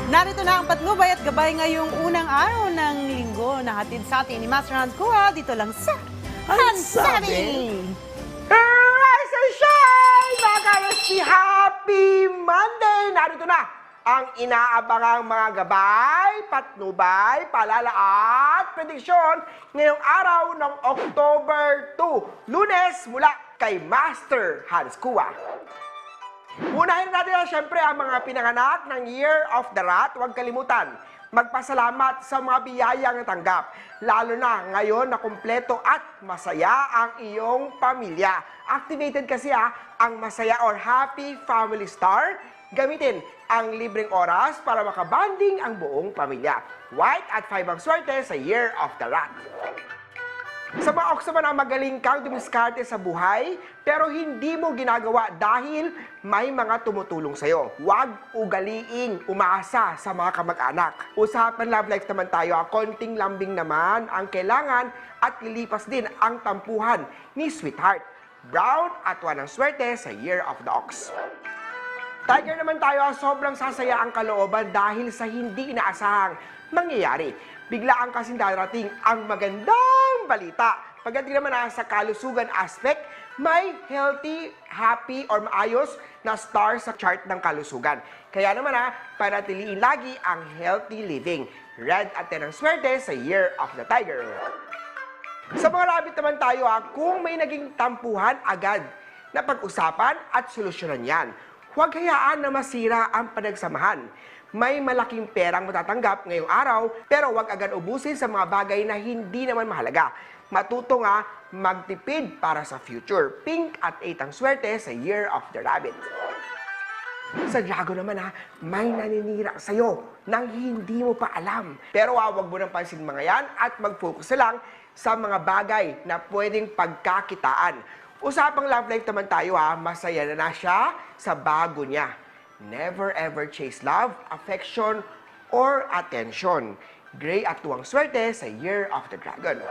Narito na ang patnubay at gabay ngayong unang araw ng linggo na hatid sa atin ni Master Hans Kua dito lang sa Hansabi! Rise and shine! Mga ka-RSP, happy Monday! Narito na ang inaabangang mga gabay, patnubay, paalala at prediksyon ngayong araw ng October 2, Lunes mula kay Master Hans Kua. Unahin natin siyempre ang mga pinanganak ng Year of the Rat. Huwag kalimutan, magpasalamat sa mga biyayang natanggap. Lalo na ngayon na kumpleto at masaya ang iyong pamilya. Activated kasi ang Masaya or Happy Family Star. Gamitin ang libreng oras para makabanding ang buong pamilya. White at 5 ang swerte sa Year of the Rat. Sa mga Ox naman ang magaling kang dumiskarte sa buhay, pero hindi mo ginagawa dahil may mga tumutulong sa'yo. Huwag ugaliing umasa sa mga kamag-anak. Usapan love life naman tayo, konting lambing naman ang kailangan at lilipas din ang tampuhan ni Sweetheart. Brown at 1 ang swerte sa Year of the Ox. Tiger naman tayo, sobrang sasaya ang kalooban dahil sa hindi inaasahang mangyayari. Biglaan kasing darating ang magandang balita. Pagdating naman sa kalusugan aspect, may healthy, happy, or maayos na star sa chart ng kalusugan. Kaya naman panatiliin lagi ang healthy living. Red at 10 ang swerte sa Year of the Tiger. Sa mga rabbit naman tayo, kung may naging tampuhan agad na pag-usapan at solusyonan yan. Huwag hayaan na masira ang panagsamahan. May malaking perang matatanggap ngayong araw, pero huwag agad ubusin sa mga bagay na hindi naman mahalaga. Matuto magtipid para sa future. Pink at 8 ang swerte sa Year of the Rabbit. Sa Dragon naman may naninira sa'yo nang hindi mo pa alam. Pero huwag mo nang pansin mga yan at mag-focus na lang sa mga bagay na pwedeng pagkakitaan. Usapang love life naman tayo masaya na siya sa bago niya. Never ever chase love, affection, or attention. Gray at 2 ang swerte sa Year of the Dragon.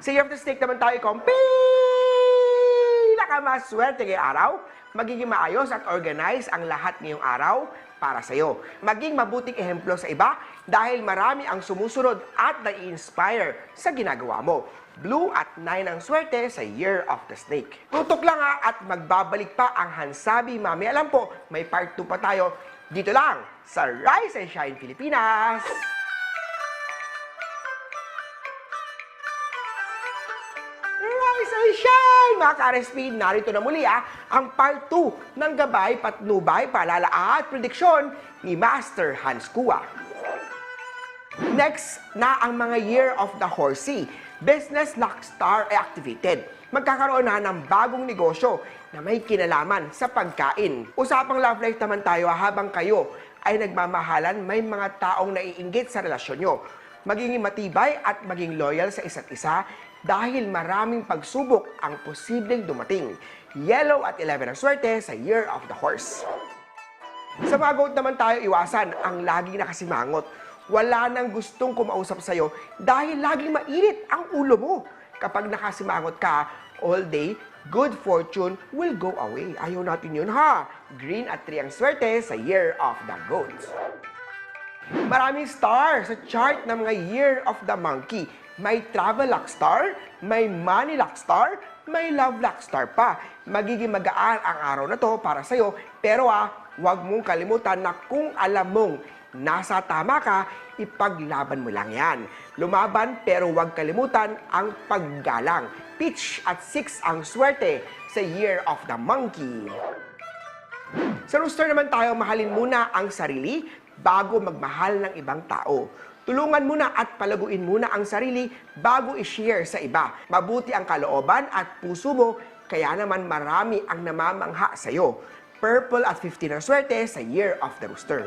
Sa Year of the Snake naman tayo kung pinakamaswerte ngayong araw. Magiging maayos at organize ang lahat ngayong araw para sa iyo. Maging mabuting ehemplo sa iba dahil marami ang sumusunod at nai-inspire sa ginagawa mo. Blue at 9 ang swerte sa Year of the Snake. Tutok lang at magbabalik pa ang Hansabi. Mami, alam po, may part 2 pa tayo dito lang sa Rise and Shine Pilipinas. Rise and Shine! Mga ka-RSP, narito na muli ang part 2 ng gabay, patnubay, paalala at prediksyon ni Master Hans Kua. Next na ang mga Year of the Horsey. Business Luck Star ay activated. Magkakaroon ng bagong negosyo na may kinalaman sa pagkain. Usapang love life naman tayo habang kayo ay nagmamahalan, may mga taong naiinggit sa relasyon nyo. Maging matibay at maging loyal sa isa't isa dahil maraming pagsubok ang posibleng dumating. Yellow at 11 ang swerte sa Year of the Horse. Sa mga goat naman tayo, iwasan ang laging nakasimangot. Wala nang gustong kumausap sa'yo dahil laging mainit ang ulo mo. Kapag nakasimangot ka all day, good fortune will go away. Ayaw natin yun Green at 3 ang swerte sa Year of the Goat. Maraming star sa chart ng mga Year of the Monkey. May travel luck star, may money luck star, may love luck star pa. Magiging magaan ang araw na to para sa'yo. Pero huwag mong kalimutan na kung alam mong nasa tama ka, ipaglaban mo lang yan. Lumaban pero huwag kalimutan ang paggalang. Peach at 6 ang swerte sa Year of the Monkey. Sa Rooster naman tayo, mahalin muna ang sarili bago magmahal ng ibang tao. Tulungan muna at palaguin muna ang sarili bago i-share sa iba. Mabuti ang kalooban at puso mo, kaya naman marami ang namamangha sa'yo. Purple at 15 ang swerte sa Year of the Rooster.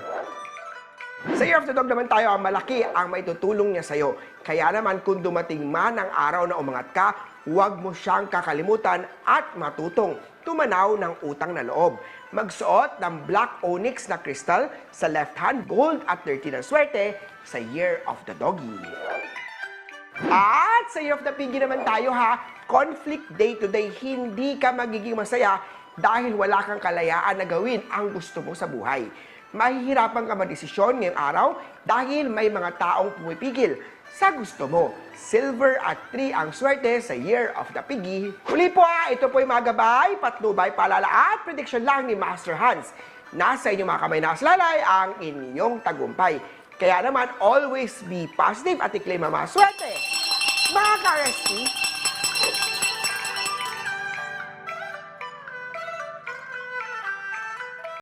Sa Year of the Dog naman tayo, malaki ang maitutulong niya sa'yo. Kaya naman kung dumating man ang araw na umangat ka, huwag mo siyang kakalimutan at matutong tumanaw ng utang na loob. Magsuot ng black onyx na crystal sa left hand, gold at 13 ang swerte sa Year of the Doggy. At sa Year of the Piggy naman tayo conflict day to day, hindi ka magiging masaya dahil wala kang kalayaan na gawin ang gusto mo sa buhay. mahihirapan ka magdesisyon ngayong araw dahil may mga taong pumipigil sa gusto mo. Silver at 3 ang swerte sa Year of the Piggy. Muli po ito po yung mga gabay, patnubay, paalala at prediction lang ni Master Hans. Nasa inyong mga kamay na aslalay ang inyong tagumpay. Kaya naman, always be positive at i-claim ang mga swerte. Mga ka-RSP,